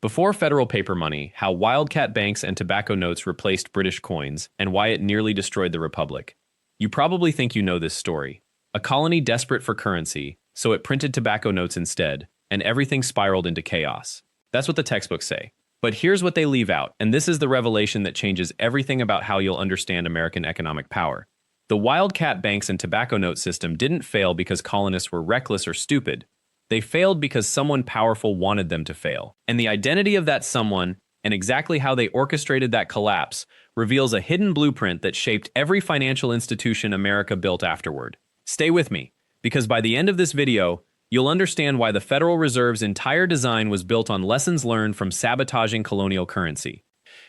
Before federal paper money, how Wildcat banks and tobacco notes replaced British coins, and why it nearly destroyed the Republic. You probably think you know this story. A colony desperate for currency, so it printed tobacco notes instead, and everything spiraled into chaos. That's what the textbooks say. But here's what they leave out, and this is the revelation that changes everything about how you'll understand American economic power. The Wildcat banks and tobacco note system didn't fail because colonists were reckless or stupid. They failed because someone powerful wanted them to fail. And the identity of that someone, and exactly how they orchestrated that collapse, reveals a hidden blueprint that shaped every financial institution America built afterward. Stay with me, because by the end of this video, you'll understand why the Federal Reserve's entire design was built on lessons learned from sabotaging colonial currency.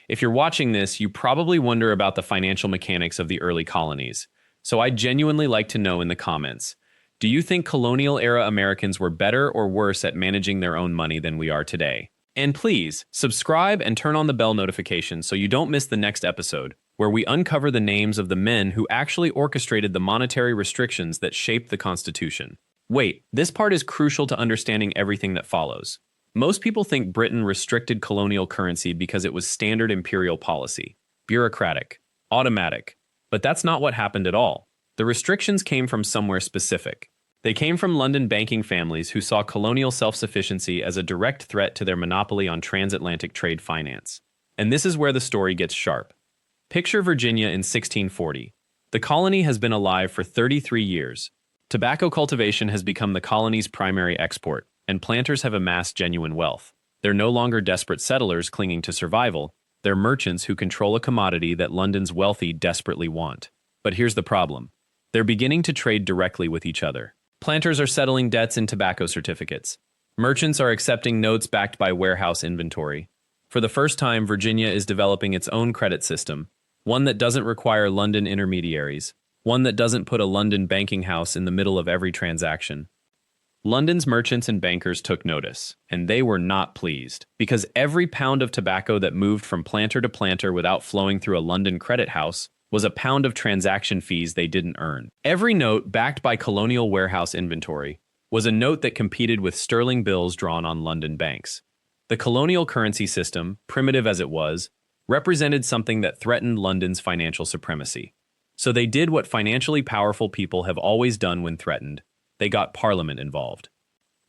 If you're watching this, you probably wonder about the financial mechanics of the early colonies. So I'd genuinely like to know in the comments, do you think colonial-era Americans were better or worse at managing their own money than we are today? And please, subscribe and turn on the bell notification so you don't miss the next episode, where we uncover the names of the men who actually orchestrated the monetary restrictions that shaped the Constitution. Wait, this part is crucial to understanding everything that follows. Most people think Britain restricted colonial currency because it was standard imperial policy, bureaucratic, automatic. But that's not what happened at all. The restrictions came from somewhere specific. They came from London banking families who saw colonial self-sufficiency as a direct threat to their monopoly on transatlantic trade finance. And this is where the story gets sharp. Picture Virginia in 1640. The colony has been alive for 33 years. Tobacco cultivation has become the colony's primary export, and planters have amassed genuine wealth. They're no longer desperate settlers clinging to survival. They're merchants who control a commodity that London's wealthy desperately want. But here's the problem. They're beginning to trade directly with each other. Planters are settling debts in tobacco certificates. Merchants are accepting notes backed by warehouse inventory. For the first time, Virginia is developing its own credit system, one that doesn't require London intermediaries, one that doesn't put a London banking house in the middle of every transaction. London's merchants and bankers took notice, and they were not pleased, because every pound of tobacco that moved from planter to planter without flowing through a London credit house was a pound of transaction fees they didn't earn. Every note backed by colonial warehouse inventory was a note that competed with sterling bills drawn on London banks. The colonial currency system, primitive as it was, represented something that threatened London's financial supremacy. So they did what financially powerful people have always done when threatened. They got Parliament involved.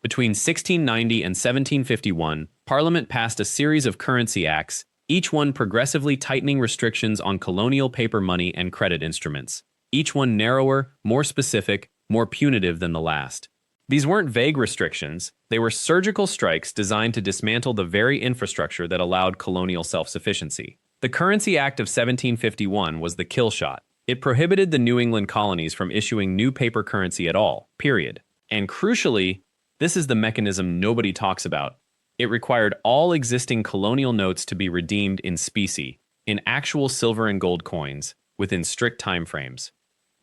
Between 1690 and 1751, Parliament passed a series of currency acts, each one progressively tightening restrictions on colonial paper money and credit instruments. Each one narrower, more specific, more punitive than the last. These weren't vague restrictions, they were surgical strikes designed to dismantle the very infrastructure that allowed colonial self-sufficiency. The Currency Act of 1751 was the kill shot. It prohibited the New England colonies from issuing new paper currency at all, period. And crucially, this is the mechanism nobody talks about. It required all existing colonial notes to be redeemed in specie, in actual silver and gold coins, within strict time frames.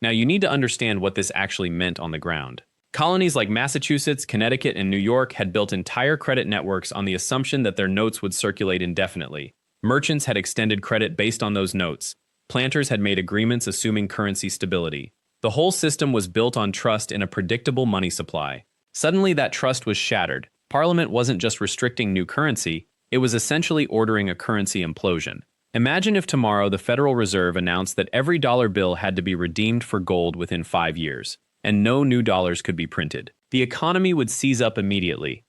Now you need to understand what this actually meant on the ground. Colonies like Massachusetts, Connecticut, and New York had built entire credit networks on the assumption that their notes would circulate indefinitely. Merchants had extended credit based on those notes. Planters had made agreements assuming currency stability. The whole system was built on trust in a predictable money supply. Suddenly that trust was shattered. Parliament wasn't just restricting new currency, it was essentially ordering a currency implosion. Imagine if tomorrow the Federal Reserve announced that every dollar bill had to be redeemed for gold within 5 years, and no new dollars could be printed. The economy would seize up immediately.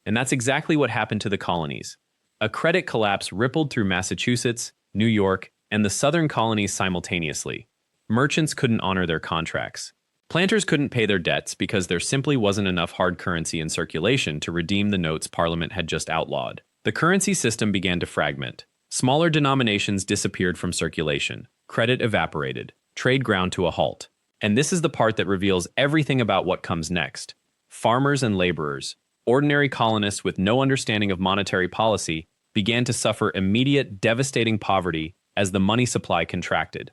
And that's exactly what happened to the colonies. A credit collapse rippled through Massachusetts, New York, and the southern colonies simultaneously. Merchants couldn't honor their contracts. Planters couldn't pay their debts because there simply wasn't enough hard currency in circulation to redeem the notes Parliament had just outlawed. The currency system began to fragment. Smaller denominations disappeared from circulation. Credit evaporated. Trade ground to a halt. And this is the part that reveals everything about what comes next. Farmers and laborers, ordinary colonists with no understanding of monetary policy, began to suffer immediate, devastating poverty as the money supply contracted.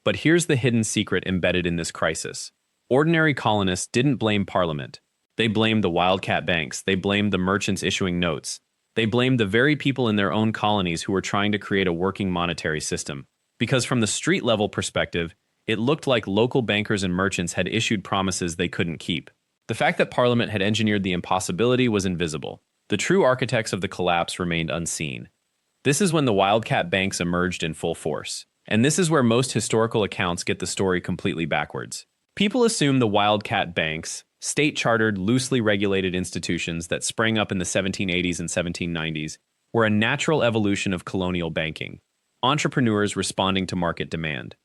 But here's the hidden secret embedded in this crisis. Ordinary colonists didn't blame Parliament. They blamed the Wildcat banks. They blamed the merchants issuing notes. They blamed the very people in their own colonies who were trying to create a working monetary system. Because from the street-level perspective, it looked like local bankers and merchants had issued promises they couldn't keep. The fact that Parliament had engineered the impossibility was invisible. The true architects of the collapse remained unseen. This is when the Wildcat banks emerged in full force. And this is where most historical accounts get the story completely backwards. People assume the Wildcat banks, state-chartered, loosely regulated institutions that sprang up in the 1780s and 1790s, were a natural evolution of colonial banking, entrepreneurs responding to market demand.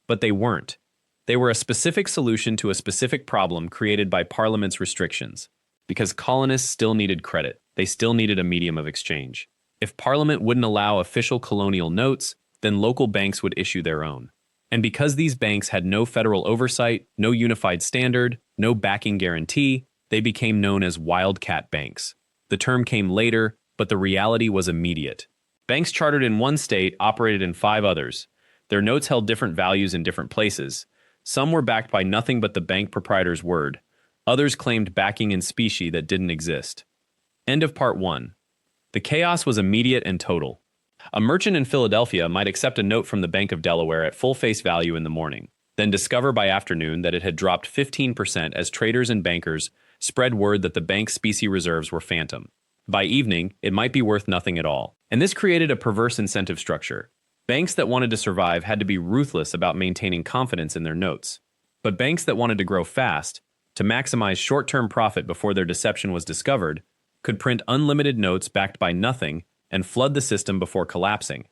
But they weren't. They were a specific solution to a specific problem created by Parliament's restrictions. Because colonists still needed credit, they still needed a medium of exchange. If Parliament wouldn't allow official colonial notes, then local banks would issue their own. And because these banks had no federal oversight, no unified standard, no backing guarantee, they became known as Wildcat banks. The term came later, but the reality was immediate. Banks chartered in one state operated in 5 others. Their notes held different values in different places. Some were backed by nothing but the bank proprietor's word. Others claimed backing in specie that didn't exist. End of part 1. The chaos was immediate and total. A merchant in Philadelphia might accept a note from the Bank of Delaware at full face value in the morning, then discover by afternoon that it had dropped 15% as traders and bankers spread word that the bank's specie reserves were phantom. By evening, it might be worth nothing at all. And this created a perverse incentive structure. Banks that wanted to survive had to be ruthless about maintaining confidence in their notes. But banks that wanted to grow fast, to maximize short-term profit before their deception was discovered, could print unlimited notes backed by nothing and flood the system before collapsing.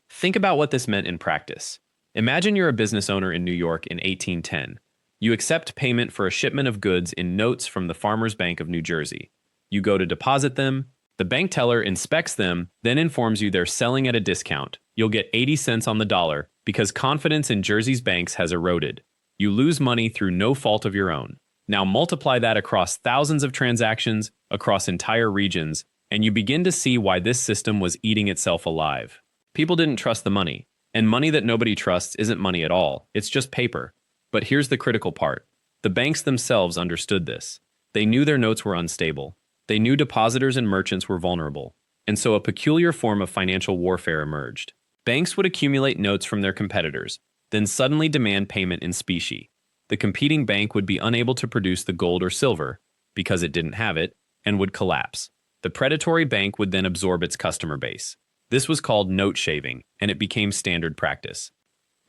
Think about what this meant in practice. Imagine you're a business owner in New York in 1810. You accept payment for a shipment of goods in notes from the Farmers Bank of New Jersey. You go to deposit them. The bank teller inspects them, then informs you they're selling at a discount. You'll get 80 cents on the dollar because confidence in Jersey's banks has eroded. You lose money through no fault of your own. Now multiply that across thousands of transactions, across entire regions, and you begin to see why this system was eating itself alive. People didn't trust the money, and money that nobody trusts isn't money at all, it's just paper. But here's the critical part. The banks themselves understood this. They knew their notes were unstable. They knew depositors and merchants were vulnerable, and so a peculiar form of financial warfare emerged. Banks would accumulate notes from their competitors, then suddenly demand payment in specie. The competing bank would be unable to produce the gold or silver, because it didn't have it, and would collapse. The predatory bank would then absorb its customer base. This was called note shaving, and it became standard practice.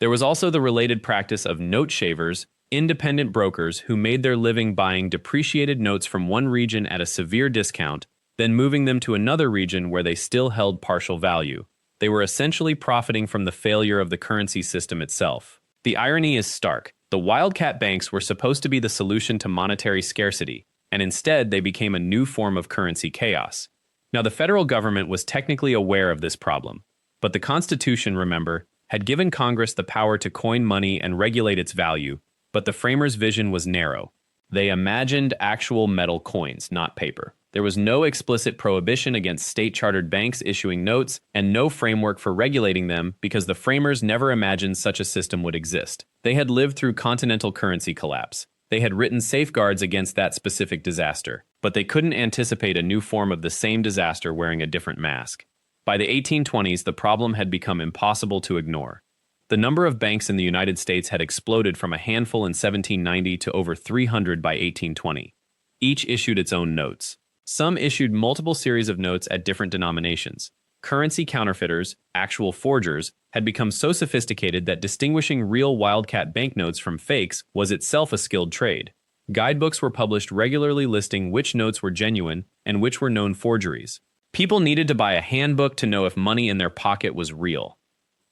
There was also the related practice of note shavers, independent brokers who made their living buying depreciated notes from one region at a severe discount, then moving them to another region where they still held partial value. They were essentially profiting from the failure of the currency system itself. The irony is stark. The Wildcat banks were supposed to be the solution to monetary scarcity, and instead they became a new form of currency chaos. Now, the federal government was technically aware of this problem, but the Constitution, remember, had given Congress the power to coin money and regulate its value, but the framers' vision was narrow. They imagined actual metal coins, not paper. There was no explicit prohibition against state-chartered banks issuing notes and no framework for regulating them because the framers never imagined such a system would exist. They had lived through continental currency collapse. They had written safeguards against that specific disaster, but they couldn't anticipate a new form of the same disaster wearing a different mask. By the 1820s, the problem had become impossible to ignore. The number of banks in the United States had exploded from a handful in 1790 to over 300 by 1820. Each issued its own notes. Some issued multiple series of notes at different denominations. Currency counterfeiters, actual forgers, had become so sophisticated that distinguishing real Wildcat banknotes from fakes was itself a skilled trade. Guidebooks were published regularly listing which notes were genuine and which were known forgeries. People needed to buy a handbook to know if money in their pocket was real.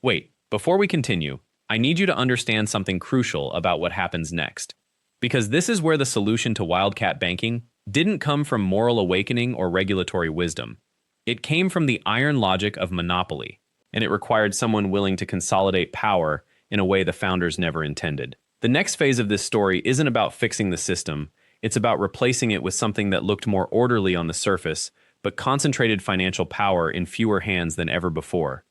Wait, before we continue, I need you to understand something crucial about what happens next. Because this is where the solution to Wildcat banking didn't come from moral awakening or regulatory wisdom. It came from the iron logic of monopoly, and it required someone willing to consolidate power in a way the founders never intended. The next phase of this story isn't about fixing the system, it's about replacing it with something that looked more orderly on the surface, but concentrated financial power in fewer hands than ever before.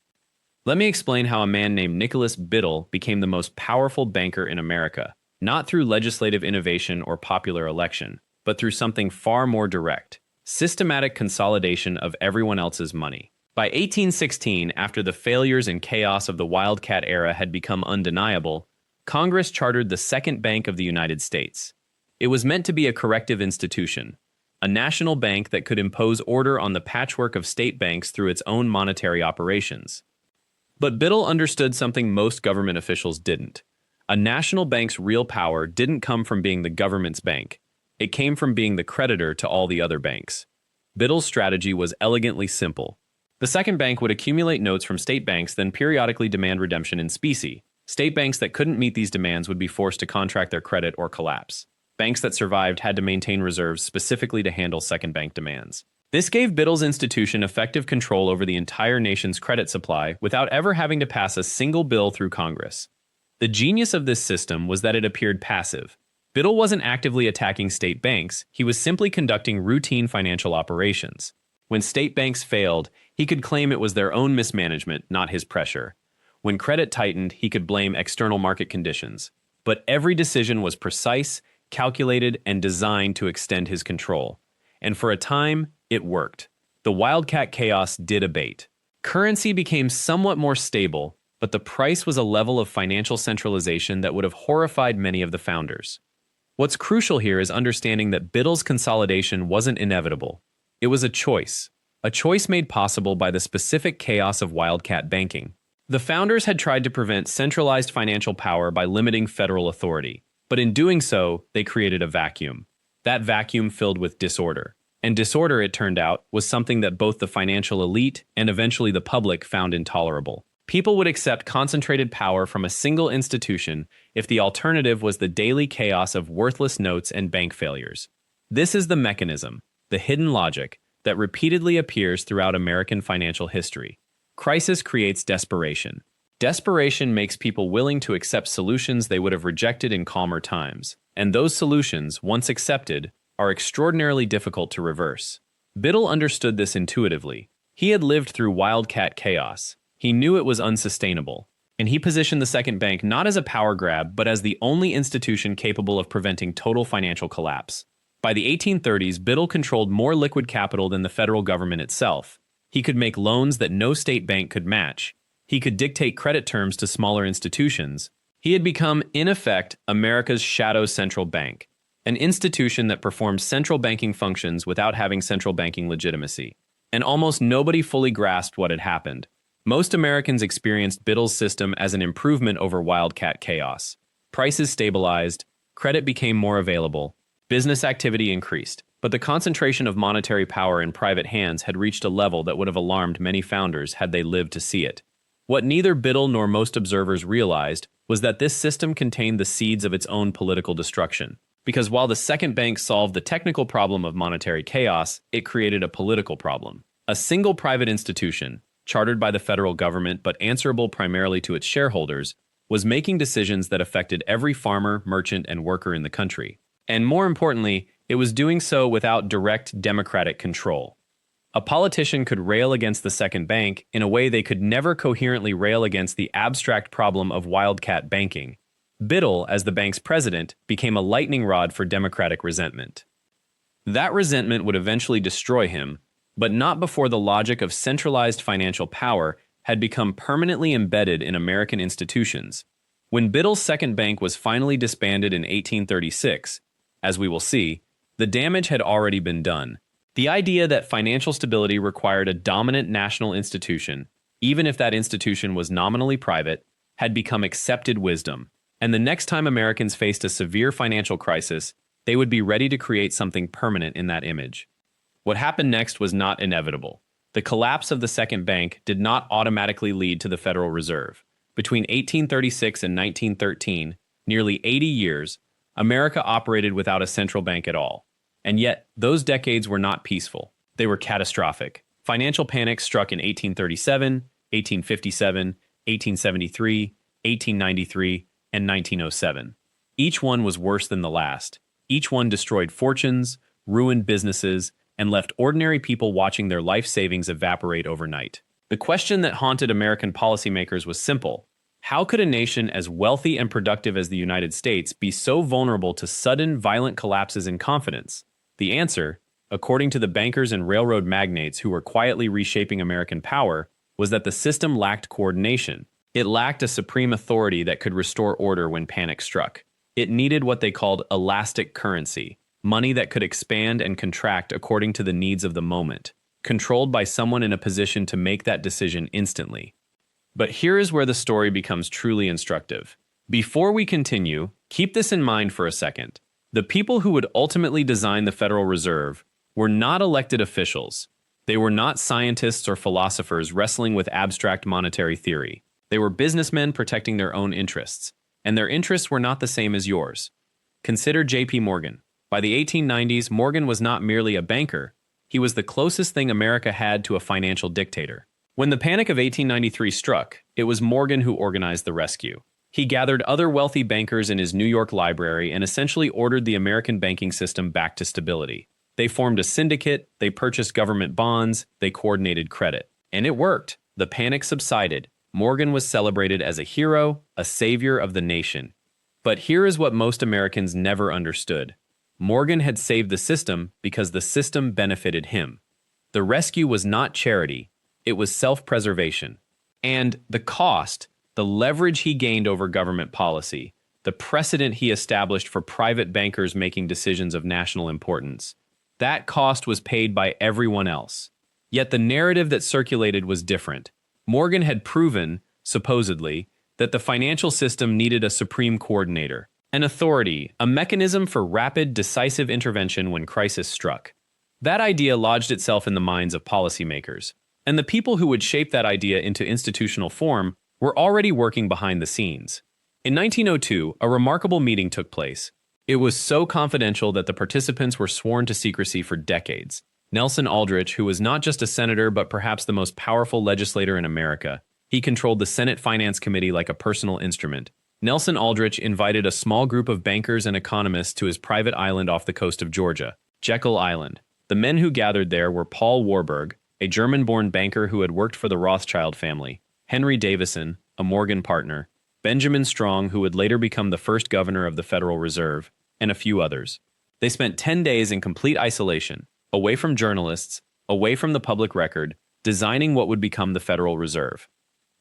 Let me explain how a man named Nicholas Biddle became the most powerful banker in America, not through legislative innovation or popular election, but through something far more direct: systematic consolidation of everyone else's money. By 1816, after the failures and chaos of the Wildcat era had become undeniable, Congress chartered the Second Bank of the United States. It was meant to be a corrective institution, a national bank that could impose order on the patchwork of state banks through its own monetary operations. But Biddle understood something most government officials didn't. A national bank's real power didn't come from being the government's bank. It came from being the creditor to all the other banks. Biddle's strategy was elegantly simple. The second bank would accumulate notes from state banks, then periodically demand redemption in specie. State banks that couldn't meet these demands would be forced to contract their credit or collapse. Banks that survived had to maintain reserves specifically to handle second bank demands. This gave Biddle's institution effective control over the entire nation's credit supply without ever having to pass a single bill through Congress. The genius of this system was that it appeared passive. Biddle wasn't actively attacking state banks, he was simply conducting routine financial operations. When state banks failed, he could claim it was their own mismanagement, not his pressure. When credit tightened, he could blame external market conditions. But every decision was precise, calculated, and designed to extend his control. And for a time, it worked. The Wildcat chaos did abate. Currency became somewhat more stable, but the price was a level of financial centralization that would have horrified many of the founders. What's crucial here is understanding that Biddle's consolidation wasn't inevitable. It was a choice made possible by the specific chaos of Wildcat banking. The founders had tried to prevent centralized financial power by limiting federal authority, but in doing so, they created a vacuum. That vacuum filled with disorder. And disorder, it turned out, was something that both the financial elite and eventually the public found intolerable. People would accept concentrated power from a single institution if the alternative was the daily chaos of worthless notes and bank failures. This is the mechanism, the hidden logic, that repeatedly appears throughout American financial history. Crisis creates desperation. Desperation makes people willing to accept solutions they would have rejected in calmer times. And those solutions, once accepted, are extraordinarily difficult to reverse. Biddle understood this intuitively. He had lived through Wildcat chaos. He knew it was unsustainable. And he positioned the second bank not as a power grab, but as the only institution capable of preventing total financial collapse. By the 1830s, Biddle controlled more liquid capital than the federal government itself. He could make loans that no state bank could match. He could dictate credit terms to smaller institutions. He had become, in effect, America's shadow central bank, an institution that performed central banking functions without having central banking legitimacy. And almost nobody fully grasped what had happened. Most Americans experienced Biddle's system as an improvement over Wildcat chaos. Prices stabilized, credit became more available, business activity increased, but the concentration of monetary power in private hands had reached a level that would have alarmed many founders had they lived to see it. What neither Biddle nor most observers realized was that this system contained the seeds of its own political destruction. Because while the second bank solved the technical problem of monetary chaos, it created a political problem. A single private institution, chartered by the federal government but answerable primarily to its shareholders, was making decisions that affected every farmer, merchant, and worker in the country. And more importantly, it was doing so without direct democratic control. A politician could rail against the second bank in a way they could never coherently rail against the abstract problem of Wildcat banking. Biddle, as the bank's president, became a lightning rod for democratic resentment. That resentment would eventually destroy him, but not before the logic of centralized financial power had become permanently embedded in American institutions. When Biddle's second bank was finally disbanded in 1836, as we will see, the damage had already been done. The idea that financial stability required a dominant national institution, even if that institution was nominally private, had become accepted wisdom. And the next time Americans faced a severe financial crisis, they would be ready to create something permanent in that image. What happened next was not inevitable. The collapse of the second bank did not automatically lead to the Federal Reserve. Between 1836 and 1913, nearly 80 years, America operated without a central bank at all. And yet, those decades were not peaceful. They were catastrophic. Financial panic struck in 1837, 1857, 1873, 1893, and 1907. Each one was worse than the last. Each one destroyed fortunes, ruined businesses, and left ordinary people watching their life savings evaporate overnight. The question that haunted American policymakers was simple. How could a nation as wealthy and productive as the United States be so vulnerable to sudden, violent collapses in confidence? The answer, according to the bankers and railroad magnates who were quietly reshaping American power, was that the system lacked coordination. It lacked a supreme authority that could restore order when panic struck. It needed what they called elastic currency, money that could expand and contract according to the needs of the moment, controlled by someone in a position to make that decision instantly. But here is where the story becomes truly instructive. Before we continue, keep this in mind for a second. The people who would ultimately design the Federal Reserve were not elected officials. They were not scientists or philosophers wrestling with abstract monetary theory. They were businessmen protecting their own interests, and their interests were not the same as yours. Consider J.P. Morgan. By the 1890s, Morgan was not merely a banker. He was the closest thing America had to a financial dictator. When the Panic of 1893 struck, it was Morgan who organized the rescue. He gathered other wealthy bankers in his New York library and essentially ordered the American banking system back to stability. They formed a syndicate, they purchased government bonds, they coordinated credit. And it worked. The panic subsided. Morgan was celebrated as a hero, a savior of the nation. But here is what most Americans never understood. Morgan had saved the system because the system benefited him. The rescue was not charity, it was self-preservation. And the cost, the leverage he gained over government policy, the precedent he established for private bankers making decisions of national importance, that cost was paid by everyone else. Yet the narrative that circulated was different. Morgan had proven, supposedly, that the financial system needed a supreme coordinator, an authority, a mechanism for rapid, decisive intervention when crisis struck. That idea lodged itself in the minds of policymakers, and the people who would shape that idea into institutional form were already working behind the scenes. In 1902, a remarkable meeting took place. It was so confidential that the participants were sworn to secrecy for decades. Nelson Aldrich, who was not just a senator but perhaps the most powerful legislator in America, he controlled the Senate Finance Committee like a personal instrument. Nelson Aldrich invited a small group of bankers and economists to his private island off the coast of Georgia, Jekyll Island. The men who gathered there were Paul Warburg, a German-born banker who had worked for the Rothschild family, Henry Davison, a Morgan partner, Benjamin Strong, who would later become the first governor of the Federal Reserve, and a few others. They spent 10 days in complete isolation, away from journalists, away from the public record, designing what would become the Federal Reserve.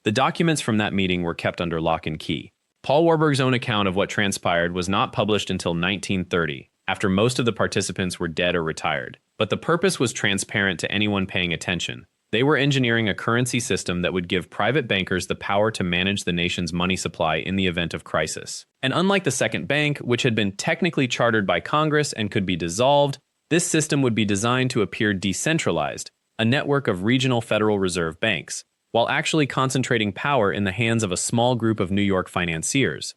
The documents from that meeting were kept under lock and key. Paul Warburg's own account of what transpired was not published until 1930, after most of the participants were dead or retired. But the purpose was transparent to anyone paying attention. They were engineering a currency system that would give private bankers the power to manage the nation's money supply in the event of crisis. And unlike the Second Bank, which had been technically chartered by Congress and could be dissolved, this system would be designed to appear decentralized, a network of regional Federal Reserve banks, while actually concentrating power in the hands of a small group of New York financiers.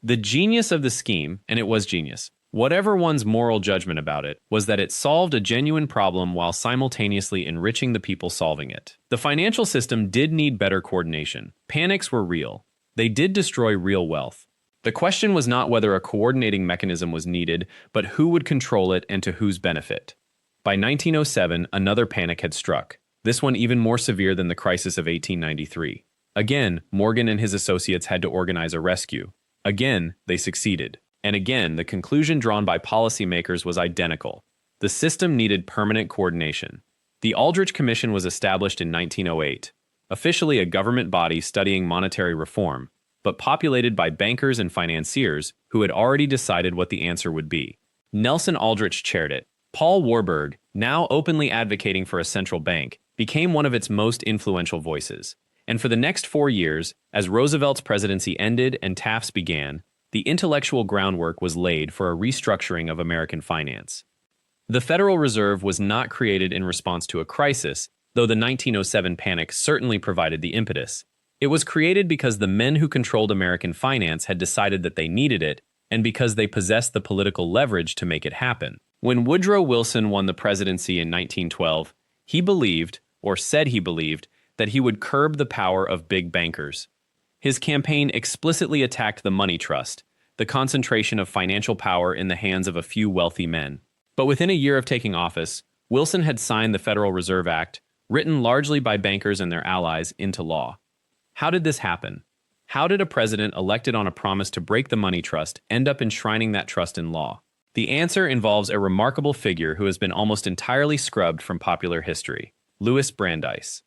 The genius of the scheme, and it was genius, whatever one's moral judgment about it, was that it solved a genuine problem while simultaneously enriching the people solving it. The financial system did need better coordination. Panics were real. They did destroy real wealth. The question was not whether a coordinating mechanism was needed, but who would control it and to whose benefit. By 1907, another panic had struck, this one even more severe than the crisis of 1893. Again, Morgan and his associates had to organize a rescue. Again, they succeeded. And again, the conclusion drawn by policymakers was identical. The system needed permanent coordination. The Aldrich Commission was established in 1908, officially a government body studying monetary reform, but populated by bankers and financiers who had already decided what the answer would be. Nelson Aldrich chaired it. Paul Warburg, now openly advocating for a central bank, became one of its most influential voices. And for the next 4 years, as Roosevelt's presidency ended and Taft's began, the intellectual groundwork was laid for a restructuring of American finance. The Federal Reserve was not created in response to a crisis, though the 1907 panic certainly provided the impetus. It was created because the men who controlled American finance had decided that they needed it, and because they possessed the political leverage to make it happen. When Woodrow Wilson won the presidency in 1912, he believed, or said he believed, that he would curb the power of big bankers. His campaign explicitly attacked the money trust, the concentration of financial power in the hands of a few wealthy men. But within a year of taking office, Wilson had signed the Federal Reserve Act, written largely by bankers and their allies, into law. How did this happen? How did a president elected on a promise to break the money trust end up enshrining that trust in law? The answer involves a remarkable figure who has been almost entirely scrubbed from popular history, Louis Brandeis.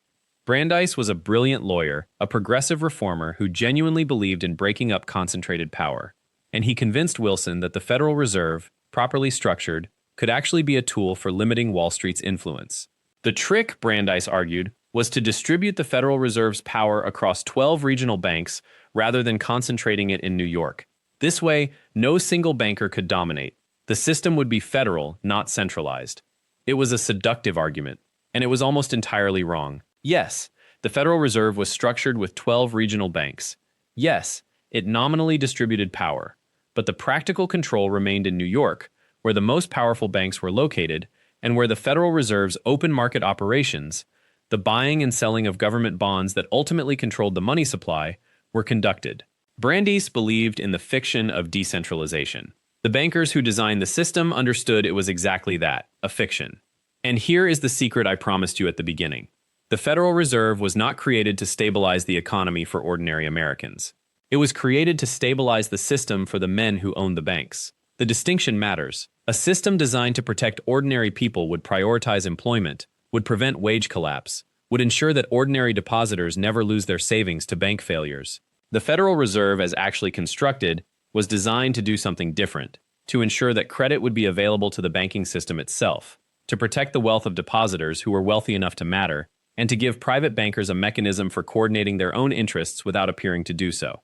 Brandeis was a brilliant lawyer, a progressive reformer who genuinely believed in breaking up concentrated power, and he convinced Wilson that the Federal Reserve, properly structured, could actually be a tool for limiting Wall Street's influence. The trick, Brandeis argued, was to distribute the Federal Reserve's power across 12 regional banks rather than concentrating it in New York. This way, no single banker could dominate. The system would be federal, not centralized. It was a seductive argument, and it was almost entirely wrong. Yes, the Federal Reserve was structured with 12 regional banks. Yes, it nominally distributed power, but the practical control remained in New York, where the most powerful banks were located, and where the Federal Reserve's open market operations, the buying and selling of government bonds that ultimately controlled the money supply, were conducted. Brandeis believed in the fiction of decentralization. The bankers who designed the system understood it was exactly that, a fiction. And here is the secret I promised you at the beginning. The Federal Reserve was not created to stabilize the economy for ordinary Americans. It was created to stabilize the system for the men who owned the banks. The distinction matters. A system designed to protect ordinary people would prioritize employment, would prevent wage collapse, would ensure that ordinary depositors never lose their savings to bank failures. The Federal Reserve, as actually constructed, was designed to do something different, to ensure that credit would be available to the banking system itself, to protect the wealth of depositors who were wealthy enough to matter, and to give private bankers a mechanism for coordinating their own interests without appearing to do so.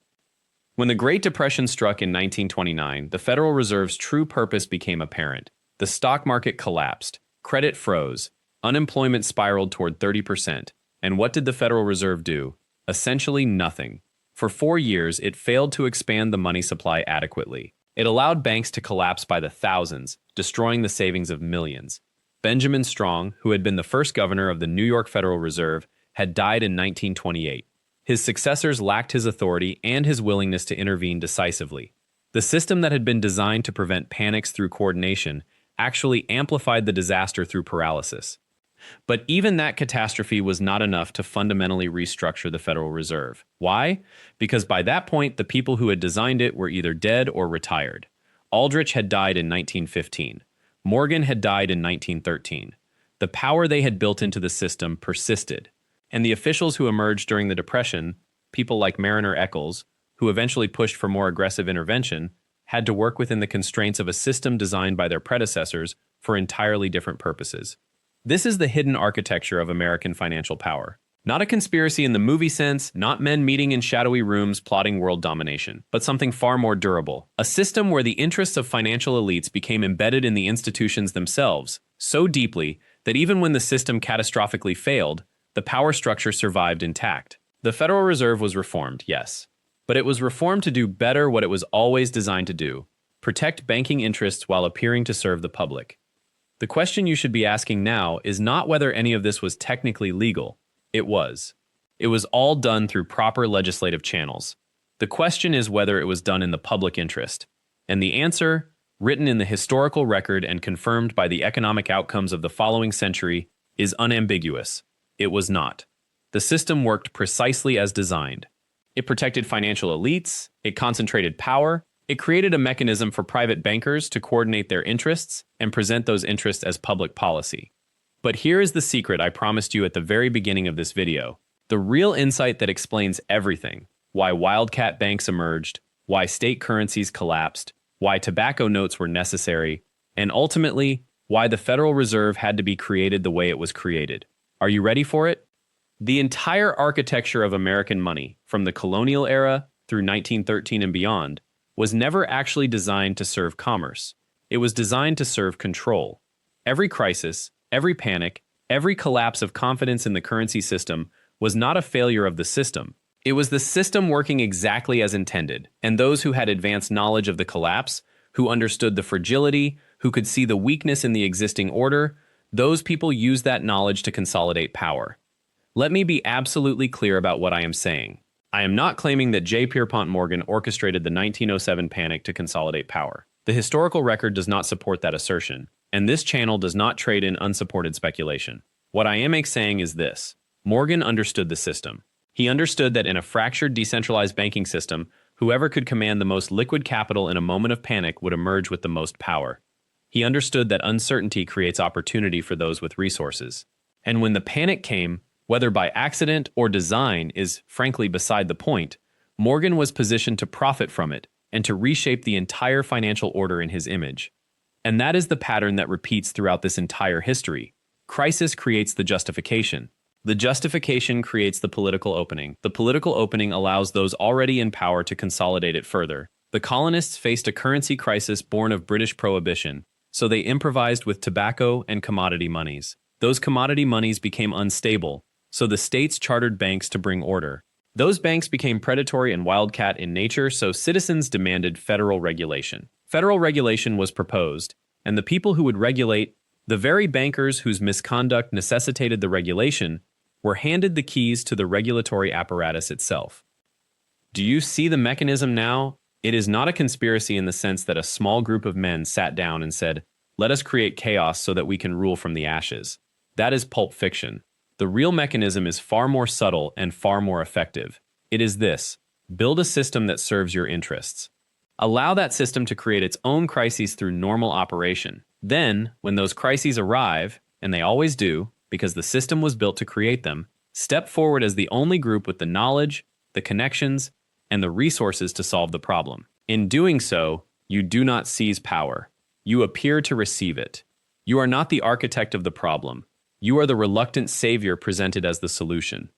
When the Great Depression struck in 1929, the Federal Reserve's true purpose became apparent. The stock market collapsed, credit froze, unemployment spiraled toward 30%, and what did the Federal Reserve do? Essentially nothing. For 4 years, it failed to expand the money supply adequately. It allowed banks to collapse by the thousands, destroying the savings of millions. Benjamin Strong, who had been the first governor of the New York Federal Reserve, had died in 1928. His successors lacked his authority and his willingness to intervene decisively. The system that had been designed to prevent panics through coordination actually amplified the disaster through paralysis. But even that catastrophe was not enough to fundamentally restructure the Federal Reserve. Why? Because by that point, the people who had designed it were either dead or retired. Aldrich had died in 1915. Morgan had died in 1913. The power they had built into the system persisted. And the officials who emerged during the Depression, people like Mariner Eccles, who eventually pushed for more aggressive intervention, had to work within the constraints of a system designed by their predecessors for entirely different purposes. This is the hidden architecture of American financial power. Not a conspiracy in the movie sense, not men meeting in shadowy rooms plotting world domination, but something far more durable. A system where the interests of financial elites became embedded in the institutions themselves, so deeply that even when the system catastrophically failed, the power structure survived intact. The Federal Reserve was reformed, yes, but it was reformed to do better what it was always designed to do: protect banking interests while appearing to serve the public. The question you should be asking now is not whether any of this was technically legal. It was. It was all done through proper legislative channels. The question is whether it was done in the public interest. And the answer, written in the historical record and confirmed by the economic outcomes of the following century, is unambiguous. It was not. The system worked precisely as designed. It protected financial elites, it concentrated power, it created a mechanism for private bankers to coordinate their interests and present those interests as public policy. But here is the secret I promised you at the very beginning of this video. The real insight that explains everything: why Wildcat banks emerged, why state currencies collapsed, why tobacco notes were necessary, and ultimately, why the Federal Reserve had to be created the way it was created. Are you ready for it? The entire architecture of American money, from the colonial era through 1913 and beyond, was never actually designed to serve commerce. It was designed to serve control. Every crisis, every panic, every collapse of confidence in the currency system was not a failure of the system. It was the system working exactly as intended, and those who had advanced knowledge of the collapse, who understood the fragility, who could see the weakness in the existing order, those people used that knowledge to consolidate power. Let me be absolutely clear about what I am saying. I am not claiming that J. Pierpont Morgan orchestrated the 1907 panic to consolidate power. The historical record does not support that assertion, and this channel does not trade in unsupported speculation. What I am saying is this: Morgan understood the system. He understood that in a fractured, decentralized banking system, whoever could command the most liquid capital in a moment of panic would emerge with the most power. He understood that uncertainty creates opportunity for those with resources. And when the panic came, whether by accident or design is frankly beside the point, Morgan was positioned to profit from it and to reshape the entire financial order in his image. And that is the pattern that repeats throughout this entire history. Crisis creates the justification. The justification creates the political opening. The political opening allows those already in power to consolidate it further. The colonists faced a currency crisis born of British prohibition, so they improvised with tobacco and commodity monies. Those commodity monies became unstable, so the states chartered banks to bring order. Those banks became predatory and wildcat in nature, so citizens demanded federal regulation. Federal regulation was proposed, and the people who would regulate, the very bankers whose misconduct necessitated the regulation, were handed the keys to the regulatory apparatus itself. Do you see the mechanism now? It is not a conspiracy in the sense that a small group of men sat down and said, "Let us create chaos so that we can rule from the ashes." That is pulp fiction. The real mechanism is far more subtle and far more effective. It is this: build a system that serves your interests. Allow that system to create its own crises through normal operation. Then, when those crises arrive, and they always do, because the system was built to create them, step forward as the only group with the knowledge, the connections, and the resources to solve the problem. In doing so, you do not seize power. You appear to receive it. You are not the architect of the problem. You are the reluctant savior presented as the solution.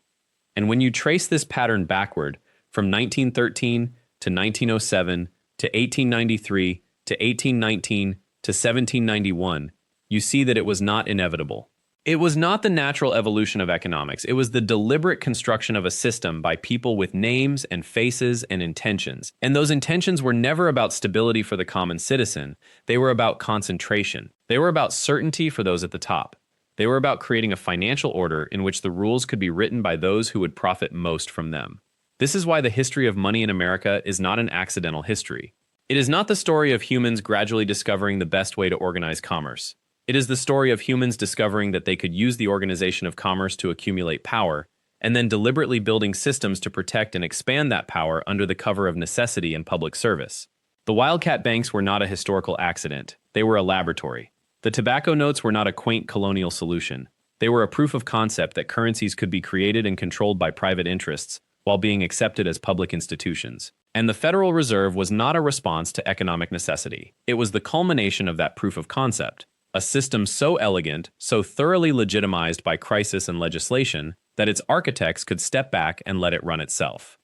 And when you trace this pattern backward, from 1913 to 1907 to 1893 to 1819 to 1791, you see that it was not inevitable. It was not the natural evolution of economics. It was the deliberate construction of a system by people with names and faces and intentions. And those intentions were never about stability for the common citizen. They were about concentration. They were about certainty for those at the top. They were about creating a financial order in which the rules could be written by those who would profit most from them. This is why the history of money in America is not an accidental history. It is not the story of humans gradually discovering the best way to organize commerce. It is the story of humans discovering that they could use the organization of commerce to accumulate power, and then deliberately building systems to protect and expand that power under the cover of necessity and public service. The Wildcat banks were not a historical accident. They were a laboratory. The tobacco notes were not a quaint colonial solution. They were a proof of concept that currencies could be created and controlled by private interests while being accepted as public institutions. And the Federal Reserve was not a response to economic necessity. It was the culmination of that proof of concept. A system so elegant, so thoroughly legitimized by crisis and legislation, that its architects could step back and let it run itself.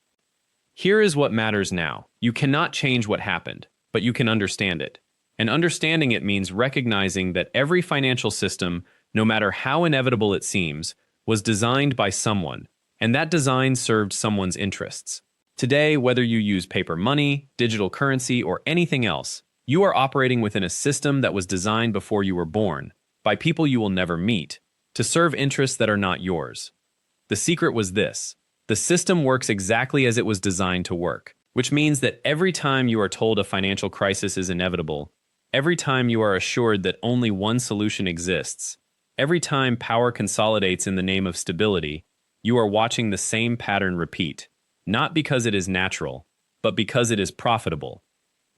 Here is what matters now. You cannot change what happened, but you can understand it. And understanding it means recognizing that every financial system, no matter how inevitable it seems, was designed by someone, and that design served someone's interests. Today, whether you use paper money, digital currency, or anything else, you are operating within a system that was designed before you were born, by people you will never meet, to serve interests that are not yours. The secret was this: the system works exactly as it was designed to work, which means that every time you are told a financial crisis is inevitable, every time you are assured that only one solution exists, every time power consolidates in the name of stability, you are watching the same pattern repeat, not because it is natural, but because it is profitable.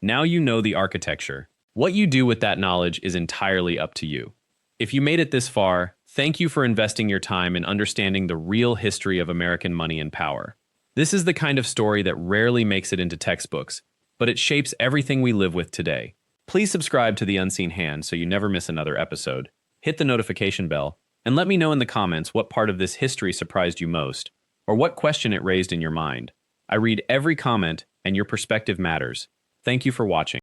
Now you know the architecture. What you do with that knowledge is entirely up to you. If you made it this far, thank you for investing your time in understanding the real history of American money and power. This is the kind of story that rarely makes it into textbooks, but it shapes everything we live with today. Please subscribe to The Unseen Hand so you never miss another episode. Hit the notification bell, and let me know in the comments what part of this history surprised you most, or what question it raised in your mind. I read every comment, and your perspective matters. Thank you for watching.